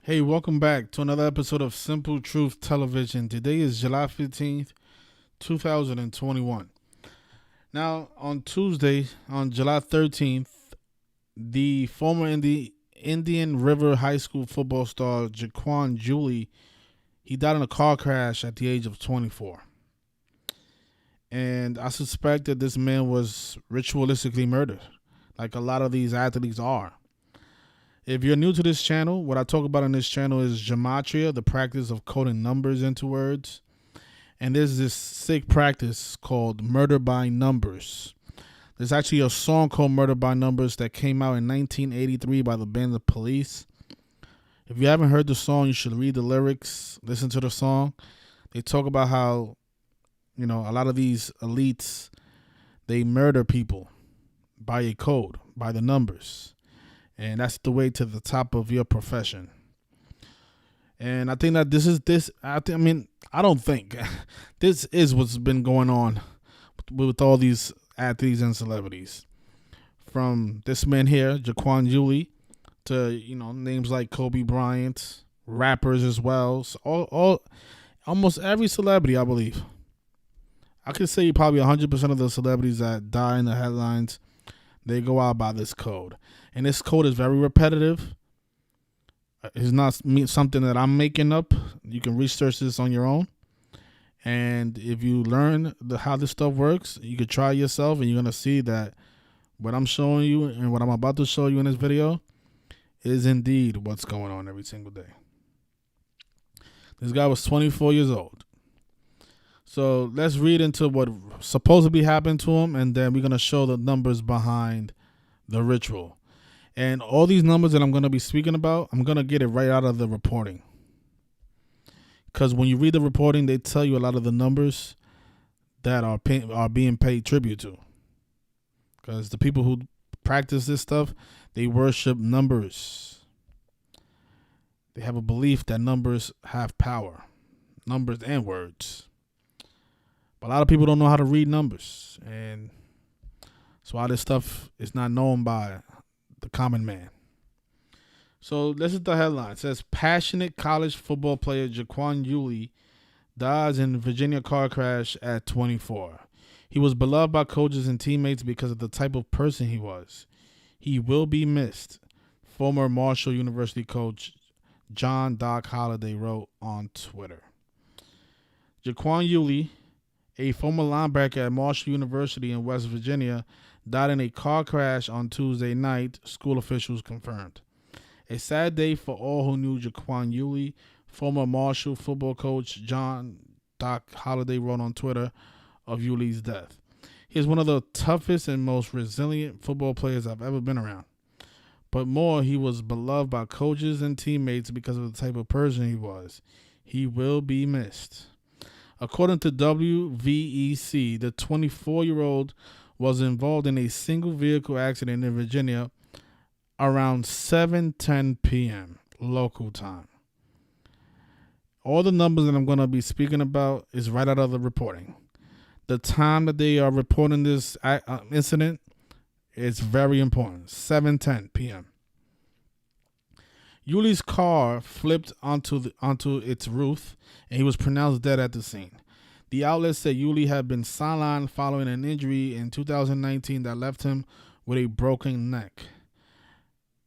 Hey, welcome back to another episode of Simple Truth Television. Today is July 15th, 2021. Now, on Tuesday, on July 13th, the former Indian River High School football star Jaquan Yulee, he died in a car crash at the age of 24. And I suspect that this man was ritualistically murdered, like a lot of these athletes are. If you're new to this channel, what I talk about on this channel is gematria, the practice of coding numbers into words. And there's this sick practice called murder by numbers. There's actually a song called Murder by Numbers that came out in 1983 by the band The Police. If you haven't heard the song, you should read the lyrics, listen to the song. They talk about how, a lot of these elites, they murder people by a code, by the numbers. And that's the way to the top of your profession. And I think that this is what's been going on with all these athletes and celebrities. From this man here, Jaquan Yulee, to, names like Kobe Bryant, rappers as well. So almost every celebrity, I believe. I could say probably 100% of the celebrities that die in the headlines, they go out by this code. And this code is very repetitive. It's not something that I'm making up. You can research this on your own. And if you learn how this stuff works, you can try it yourself, and you're going to see that what I'm showing you and what I'm about to show you in this video is indeed what's going on every single day. This guy was 24 years old. So let's read into what supposedly happened to him, and then we're going to show the numbers behind the ritual. And all these numbers that I'm going to be speaking about, I'm going to get it right out of the reporting. Because when you read the reporting, they tell you a lot of the numbers that are being paid tribute to. Because the people who practice this stuff, they worship numbers. They have a belief that numbers have power. Numbers and words. But a lot of people don't know how to read numbers. And that's why this stuff is not known by the common man. So this is the headline. It says, passionate college football player Jaquan Yulee dies in Virginia car crash at 24. He was beloved by coaches and teammates because of the type of person he was. He will be missed, former Marshall University coach John Doc Holliday wrote on Twitter. Jaquan Yulee, a former linebacker at Marshall University in West Virginia, died in a car crash on Tuesday night, school officials confirmed. A sad day for all who knew Jaquan Yulee, former Marshall football coach John Doc Holliday wrote on Twitter of Yulee's death. He is one of the toughest and most resilient football players I've ever been around. But more, he was beloved by coaches and teammates because of the type of person he was. He will be missed. According to WVEC, the 24-year-old was involved in a single vehicle accident in Virginia around 7:10 p.m. local time. All the numbers that I'm going to be speaking about is right out of the reporting. The time that they are reporting this incident is very important. 7:10 p.m. Yulee's car flipped onto its roof, and he was pronounced dead at the scene. The outlet said Yulee had been sidelined following an injury in 2019 that left him with a broken neck.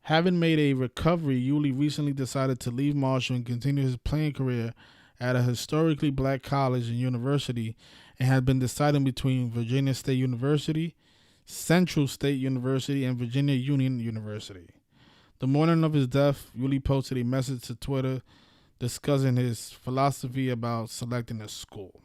Having made a recovery, Yulee recently decided to leave Marshall and continue his playing career at a historically black college and university, and had been deciding between Virginia State University, Central State University, and Virginia Union University. The morning of his death, Yulee posted a message to Twitter discussing his philosophy about selecting a school.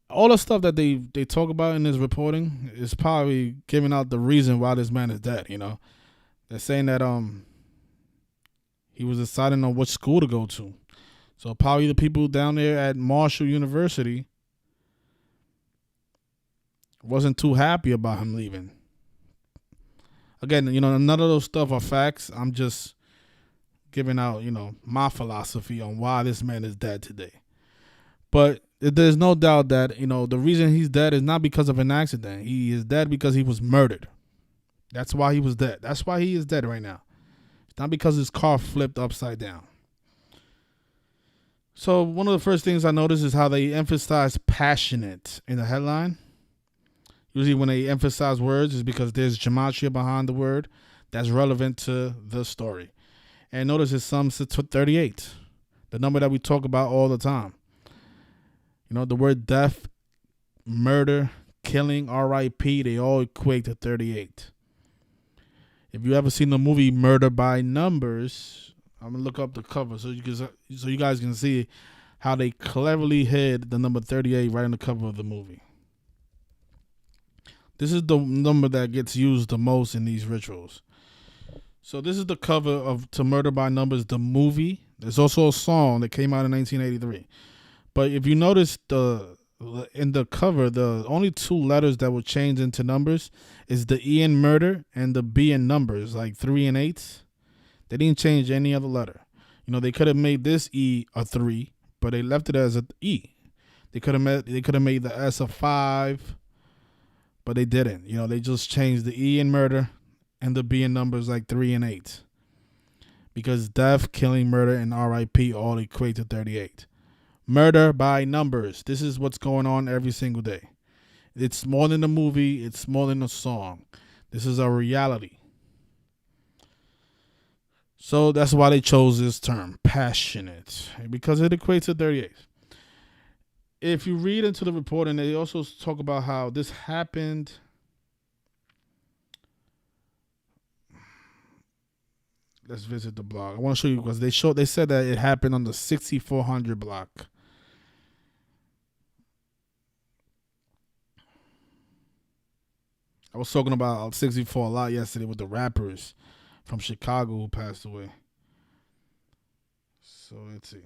All the stuff that they talk about in this reporting is probably giving out the reason why this man is dead, They're saying that he was deciding on which school to go to. So probably the people down there at Marshall University wasn't too happy about him leaving. Again, none of those stuff are facts. I'm just giving out, my philosophy on why this man is dead today. But there's no doubt that, the reason he's dead is not because of an accident. He is dead because he was murdered. That's why he was dead. That's why he is dead right now. Not because his car flipped upside down. So one of the first things I noticed is how they emphasize passionate in the headline. Usually when they emphasize words is because there's gematria behind the word that's relevant to the story. And notice it sums to 38, the number that we talk about all the time. You know, the word death, murder, killing, R.I.P., they all equate to 38. If you ever seen the movie Murder by Numbers, I'm gonna look up the cover so you guys can see how they cleverly hid the number 38 right on the cover of the movie. This is the number that gets used the most in these rituals. So this is the cover of To Murder by Numbers, the movie. There's also a song that came out in 1983. But if you notice in the cover, the only two letters that were changed into numbers is the E in murder and the B in numbers, like 3 and 8. They didn't change any other letter. You know, they could have made this E a 3, but they left it as an E. They could have made the S a 5, but they didn't. You know, they just changed the E in murder and the B in numbers like 3 and 8. Because death, killing, murder, and R.I.P. all equate to 38. Murder by numbers. This is what's going on every single day. It's more than a movie. It's more than a song. This is a reality. So that's why they chose this term, passionate, because it equates to 38. If you read into the report, and they also talk about how this happened. Let's visit the blog. I want to show you because they said that it happened on the 6400 block. I was talking about 64 a lot yesterday with the rappers from Chicago who passed away. So let's see.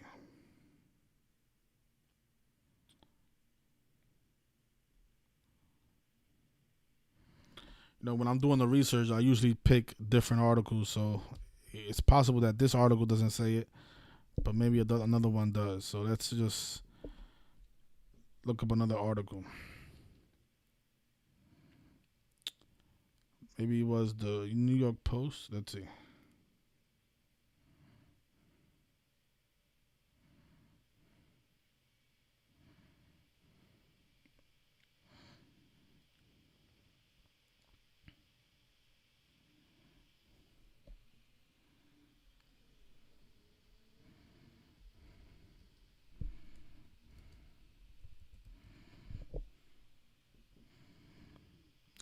You know, when I'm doing the research, I usually pick different articles. So it's possible that this article doesn't say it, but maybe another one does. So let's just look up another article. Maybe it was the New York Post. Let's see.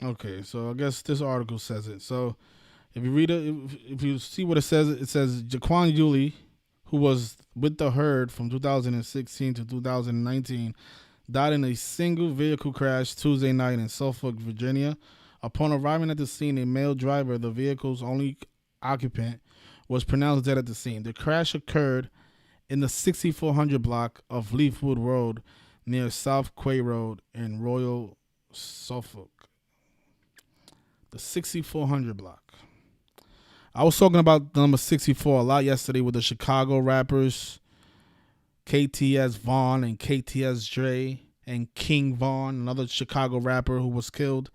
Okay, so I guess this article says it. So if you read it, if you see what it says Jaquan Yulee, who was with the herd from 2016 to 2019, died in a single vehicle crash Tuesday night in Suffolk, Virginia. Upon arriving at the scene, a male driver, the vehicle's only occupant, was pronounced dead at the scene. The crash occurred in the 6400 block of Leafwood Road near South Quay Road in Royal Suffolk. The 6400 block. I was talking about the number 64 a lot yesterday with the Chicago rappers KTS Vaughn and KTS Dre and King Vaughn, another Chicago rapper who was killed.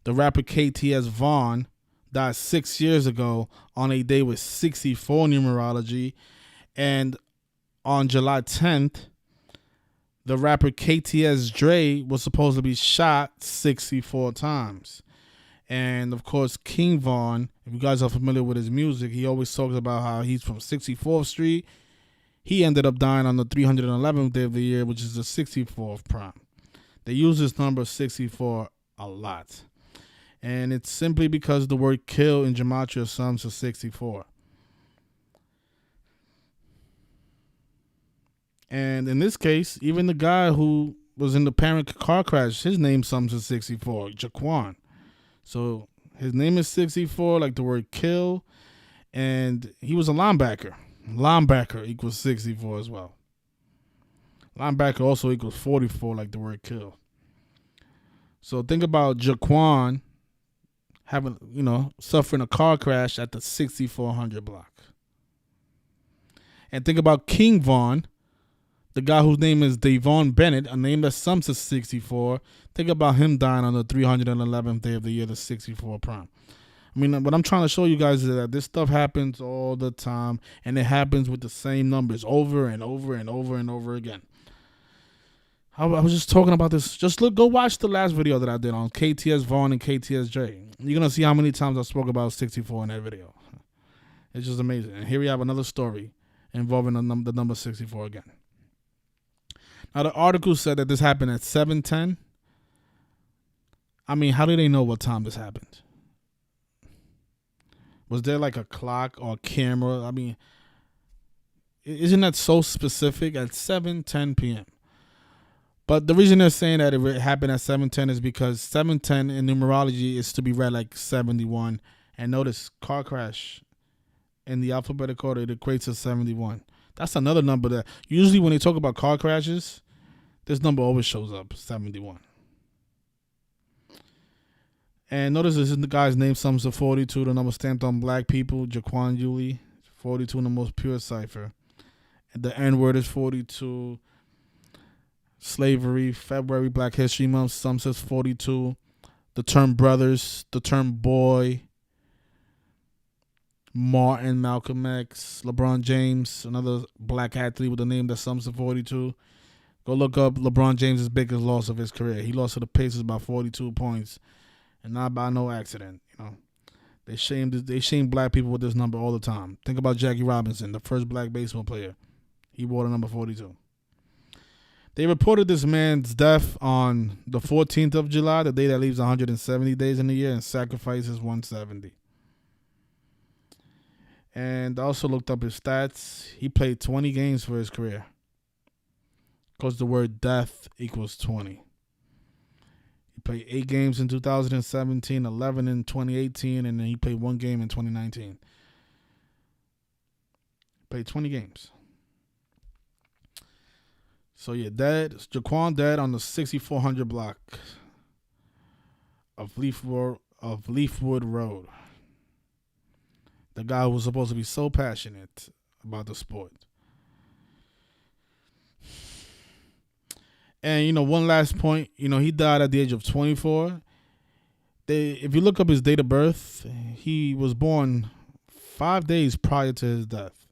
The rapper KTS Vaughn died 6 years ago on a day with 64 numerology. And on July 10th, the rapper KTS Dre was supposed to be shot 64 times. And, of course, King Vaughn, if you guys are familiar with his music, he always talks about how he's from 64th Street. He ended up dying on the 311th day of the year, which is the 64th prime. They use this number 64 a lot. And it's simply because the word kill in gematria sums to 64. And in this case, even the guy who was in the parent car crash, his name sums to 64, Jaquan. So his name is 64, like the word kill, and he was a linebacker. Linebacker equals 64 as well. Linebacker also equals 44, like the word kill. So think about Jaquan having, suffering a car crash at the 6400 block. And think about King Vaughn, the guy whose name is Davon Bennett, a name that sums to 64. Think about him dying on the 311th day of the year, the 64 prime. I mean, what I'm trying to show you guys is that this stuff happens all the time, and it happens with the same numbers over and over and over and over again. I was just talking about this. Just go watch the last video that I did on KTS Vaughn and KTSJ. You're going to see how many times I spoke about 64 in that video. It's just amazing. And here we have another story involving the number 64 again. Now, the article said that this happened at 7:10. I mean, how do they know what time this happened? Was there like a clock or a camera? I mean, isn't that so specific? At 7:10 p.m. But the reason they're saying that it happened at 7:10 is because 7:10 in numerology is to be read like 71. And notice, car crash in the alphabetical order, it equates to 71. That's another number that usually when they talk about car crashes, this number always shows up, 71. And notice this is the guy's name sums to 42. The number stamped on black people, Jaquan Yulee, 42 in the most pure cipher. And the N word is 42. Slavery, February, Black History Month, some says 42. The term brothers, the term boy, Martin, Malcolm X, LeBron James, another black athlete with a name that sums to 42. Go look up LeBron James' biggest loss of his career. He lost to the Pacers by 42 points, and not by no accident. You know, they shame black people with this number all the time. Think about Jackie Robinson, the first black baseball player. He wore the number 42. They reported this man's death on the 14th of July, the day that leaves 170 days in the year, and sacrifices 170. And I also looked up his stats. He played 20 games for his career, because the word death equals 20. He played 8 games in 2017, 11 in 2018, and then he played 1 game in 2019. Played 20 games. So yeah, Jaquan dead on the 6400 block of Leafwood Road. The guy who was supposed to be so passionate about the sport. And, you know, one last point, you know, he died at the age of 24. If you look up his date of birth, he was born 5 days prior to his death.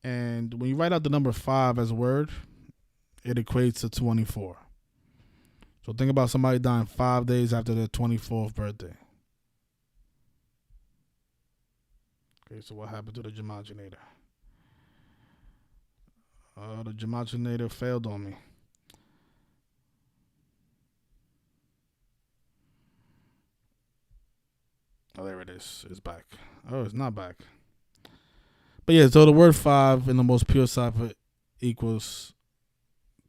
And when you write out the number 5 as a word, it equates to 24. So think about somebody dying 5 days after their 24th birthday. Okay, so what happened to the Gemaginator? The Gemaginator failed on me. Oh, there it is. It's back. Oh, it's not back. But yeah, so the word 5 in the most pure cipher equals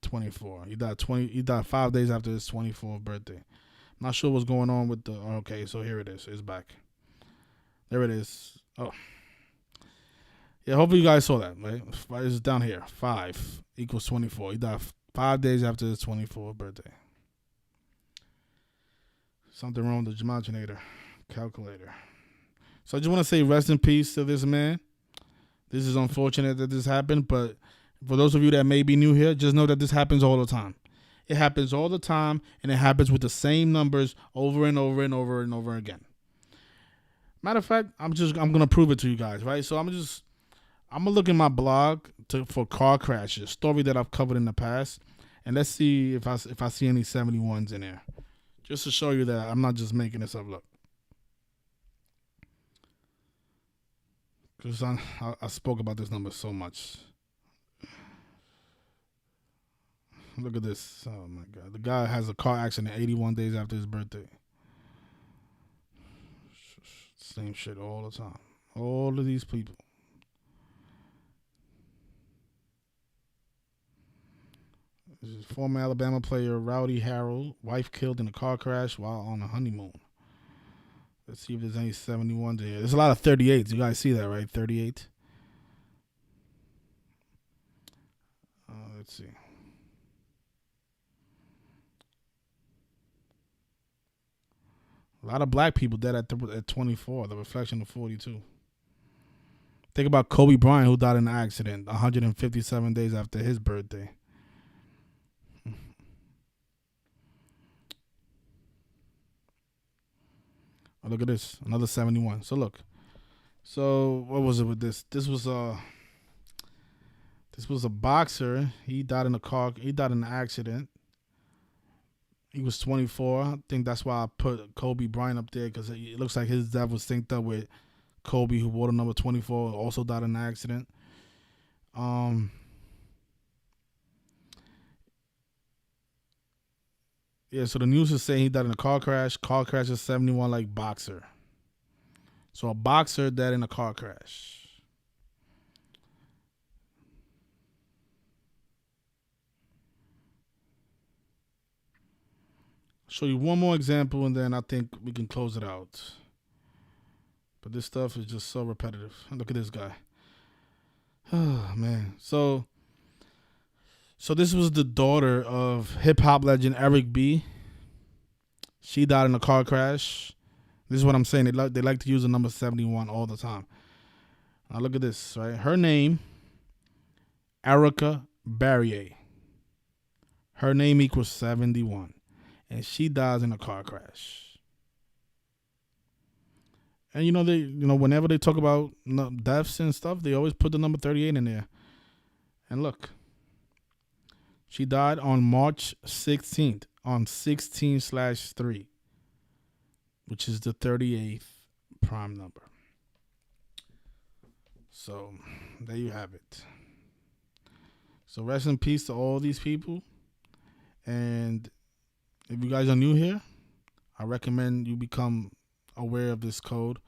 24. He died 5 days after his 24th birthday. I'm not sure what's going on with the. Okay, so here it is. It's back. There it is. Oh. Yeah, hopefully you guys saw that, right? It's down here. 5 equals 24. He died 5 days after his 24th birthday. Something wrong with the Gemaginator calculator. So I just want to say rest in peace to this man. This is unfortunate that this happened, but for those of you that may be new here, just know that this happens all the time. It happens all the time, and it happens with the same numbers over and over and over and over again. Matter of fact, I'm gonna prove it to you guys, right? So I'm gonna look in my blog for car crashes, story that I've covered in the past, and let's see if I see any 71s in there, just to show you that I'm not just making this up. Look. Because I spoke about this number so much. Look at this. Oh, my God. The guy has a car accident 81 days after his birthday. Same shit all the time. All of these people. This is former Alabama player Rowdy Harrell. Wife killed in a car crash while on a honeymoon. Let's see if there's any 71s here. There's a lot of 38s. You guys see that, right? 38. Let's see. A lot of black people dead at 24. The reflection of 42. Think about Kobe Bryant, who died in an accident 157 days after his birthday. Oh, look at this, another 71. So look. So what was it with this? This was a boxer. He died in a car. He died in an accident. He was 24. I think that's why I put Kobe Bryant up there because it looks like his death was synced up with Kobe, who wore the number 24, also died in an accident. Yeah, so the news is saying he died in a car crash. Car crash is 71 like boxer. So a boxer died in a car crash. Show you one more example and then I think we can close it out. But this stuff is just so repetitive. Look at this guy. Oh man. So this was the daughter of hip hop legend Eric B. She died in a car crash. This is what I'm saying. They like to use the number 71 all the time. Now look at this, right? Her name, Erica Barrier. Her name equals 71. And she dies in a car crash. And whenever they talk about deaths and stuff, they always put the number 38 in there. And look, she died on March 16th on 16/3, which is the 38th prime number. So there you have it. So rest in peace to all these people. And if you guys are new here, I recommend you become aware of this code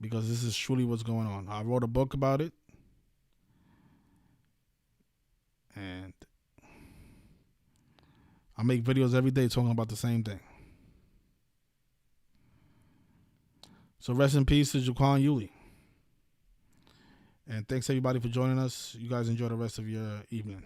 because this is truly what's going on. I wrote a book about it. And I make videos every day talking about the same thing. So rest in peace to Jaquan Yulee. And thanks everybody for joining us. You guys enjoy the rest of your evening.